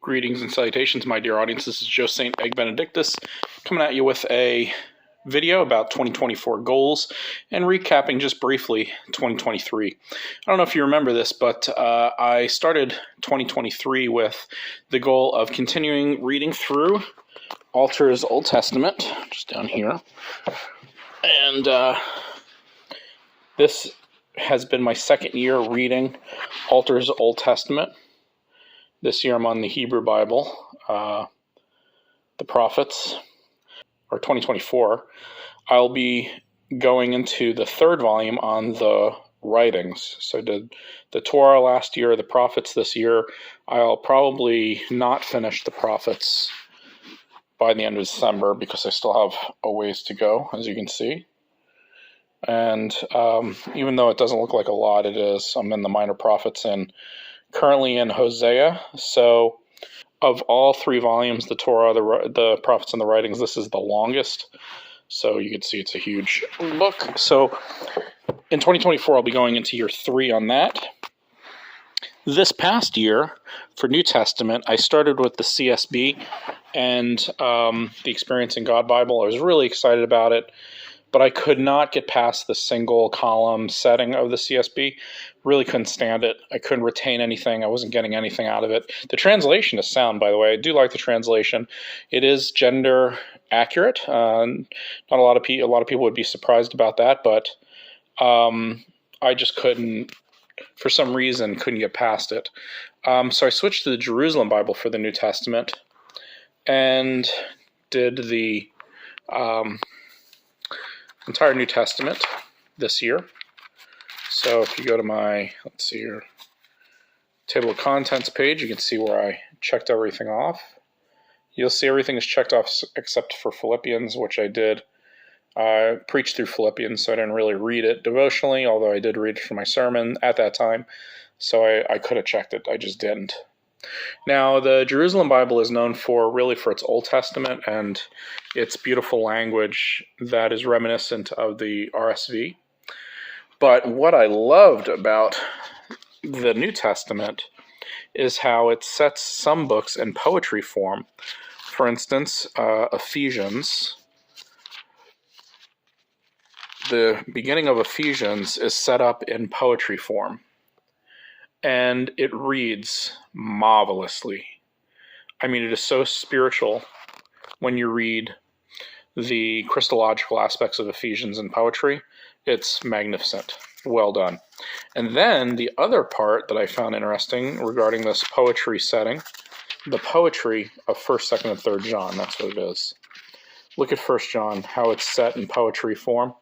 Greetings and salutations, my dear audience. This is Joe St. Egg Benedictus coming at you with a video about 2024 goals and recapping just briefly 2023. I don't know if you remember this, but I started 2023 with the goal of continuing reading through Alter's Old Testament, just down here. And this has been my second year reading Alter's Old Testament. This year I'm on the Hebrew Bible, the prophets, or 2024. I'll be going into the third volume on the writings. So I did the Torah last year, the prophets this year. I'll probably not finish the prophets by the end of December because I still have a ways to go, as you can see. And even though it doesn't look like a lot, it is. I'm in the minor prophets and currently in Hosea. So of all three volumes, the Torah, the prophets, and the writings, this is the longest. So you can see it's a huge book. So in 2024, I'll be going into year 3 on that. This past year, for New Testament, I started with the CSB and the Experiencing God Bible. I was really excited about it, but I could not get past the single column setting of the CSB. Really couldn't stand it. I couldn't retain anything. I wasn't getting anything out of it. The translation is sound, by the way. I do like the translation. It is gender accurate. Not a lot of people would be surprised about that, but I just couldn't, for some reason, couldn't get past it. So I switched to the Jerusalem Bible for the New Testament and did the entire New Testament this year. So if you go to my, let's see here, table of contents page, you can see where I checked everything off. You'll see everything is checked off except for Philippians, which I did. I preached through Philippians, so I didn't really read it devotionally, although I did read it for my sermon at that time. So I could have checked it. I just didn't. Now, the Jerusalem Bible is known for its Old Testament and its beautiful language that is reminiscent of the RSV. But what I loved about the New Testament is how it sets some books in poetry form. For instance, Ephesians. The beginning of Ephesians is set up in poetry form, and it reads marvelously. I mean, it is so spiritual when you read the Christological aspects of Ephesians in poetry. It's magnificent. Well done. And then the other part that I found interesting regarding this poetry setting, the poetry of 1st, 2nd, and 3rd John. That's what it is. Look at 1st John, how it's set in poetry form.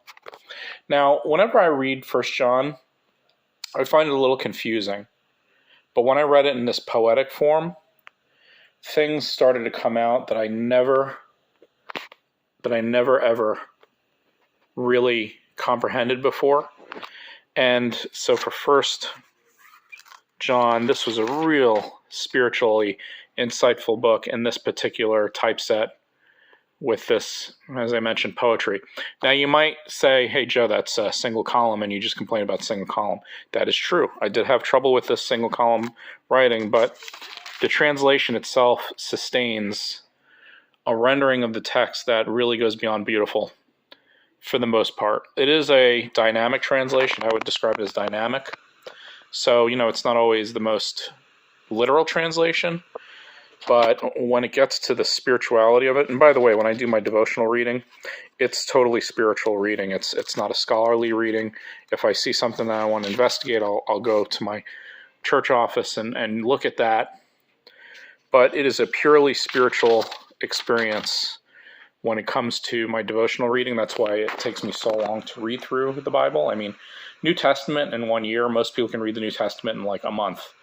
Now, whenever I read 1st John, I find it a little confusing. But when I read it in this poetic form, things started to come out that I never ever really comprehended before. And so for 1st John, this was a real spiritually insightful book in this particular typeset with this, as I mentioned, poetry. Now you might say, hey Joe, that's a single column and you just complain about single column. That is true. I did have trouble with this single column writing, but the translation itself sustains a rendering of the text that really goes beyond beautiful for the most part. It is a dynamic translation. I would describe it as dynamic. So, it's not always the most literal translation, but when it gets to the spirituality of it, and by the way, when I do my devotional reading, it's totally spiritual reading. It's not a scholarly reading. If I see something that I want to investigate, I'll go to my church office and look at that. But it is a purely spiritual experience when it comes to my devotional reading. That's why it takes me so long to read through the Bible. I mean, New Testament in 1 year, most people can read the New Testament in like a month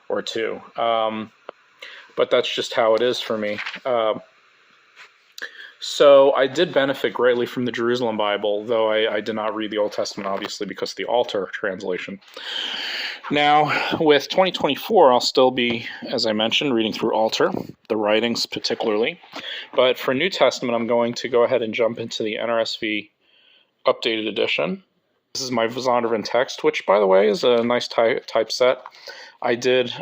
or two. But that's just how it is for me. So I did benefit greatly from the Jerusalem Bible, though I did not read the Old Testament, obviously, because of the Alter translation. Now, with 2024, I'll still be, as I mentioned, reading through Alter, the writings particularly. But for New Testament, I'm going to go ahead and jump into the NRSV updated edition. This is my Zondervan text, which, by the way, is a nice typeset. I did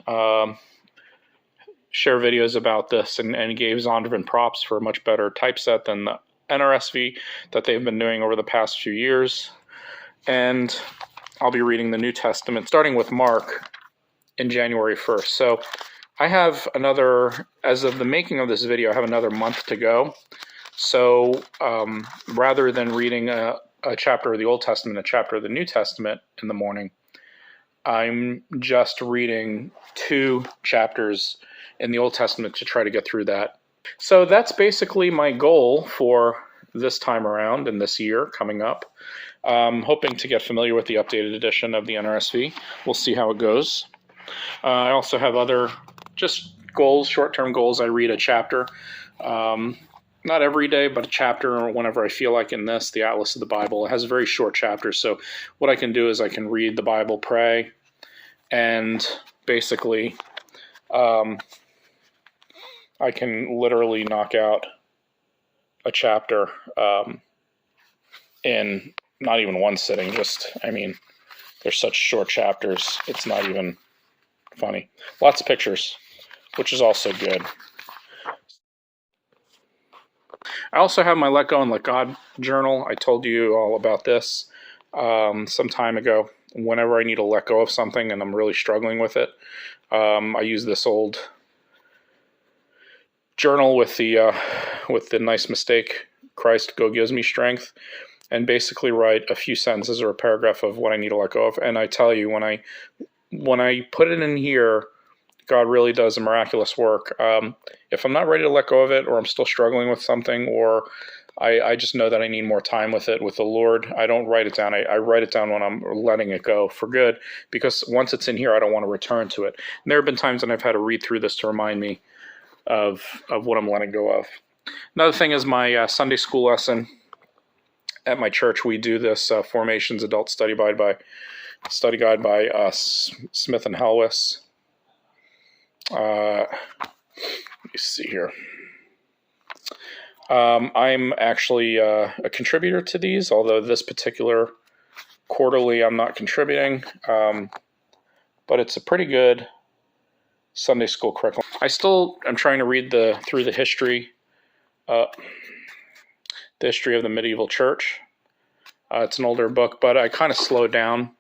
share videos about this and gave Zondervan props for a much better typeset than the NRSV that they've been doing over the past few years. And I'll be reading the New Testament, starting with Mark in January 1st. So I have another, as of the making of this video, I have another month to go. So rather than reading a chapter of the Old Testament, a chapter of the New Testament in the morning, I'm just reading 2 chapters in the Old Testament to try to get through that. So that's basically my goal for this time around and this year coming up. Hoping to get familiar with the updated edition of the NRSV. We'll see how it goes. I also have other just goals, short-term goals. I read a chapter, not every day, but a chapter whenever I feel like in this, the Atlas of the Bible. It has very short chapters, so what I can do is I can read the Bible, pray, and basically I can literally knock out a chapter in not even one sitting. They're such short chapters, it's not even funny. Lots of pictures, which is also good. I also have my Let Go and Let God journal. I told you all about this some time ago. Whenever I need to let go of something and I'm really struggling with it, I use this old journal with the nice mistake, Christ go gives me strength, and basically write a few sentences or a paragraph of what I need to let go of. And I tell you, when I put it in here, God really does a miraculous work. If I'm not ready to let go of it, or I'm still struggling with something, or I just know that I need more time with it, with the Lord, I don't write it down. I write it down when I'm letting it go for good, because once it's in here, I don't want to return to it. And there have been times when I've had to read through this to remind me of what I'm letting go of. Another thing is my Sunday school lesson. At my church, we do this Formations Adult Study Guide by Smith and Helwis. Let me see here. I'm actually a contributor to these, although this particular quarterly I'm not contributing, but it's a pretty good Sunday school curriculum. I still am trying to read through the history of the medieval church. It's an older book, but I kind of slowed down.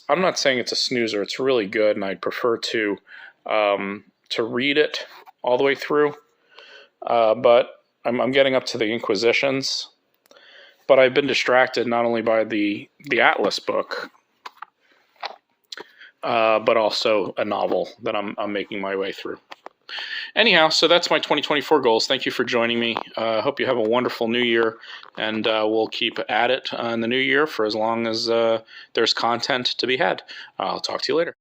I'm not saying it's a snoozer. It's really good, and I'd prefer to read it all the way through. But I'm getting up to the Inquisitions. But I've been distracted not only by the Atlas book, but also a novel that I'm making my way through. Anyhow, so that's my 2024 goals. Thank you for joining me. I hope you have a wonderful new year, and we'll keep at it in the new year for as long as there's content to be had. I'll talk to you later.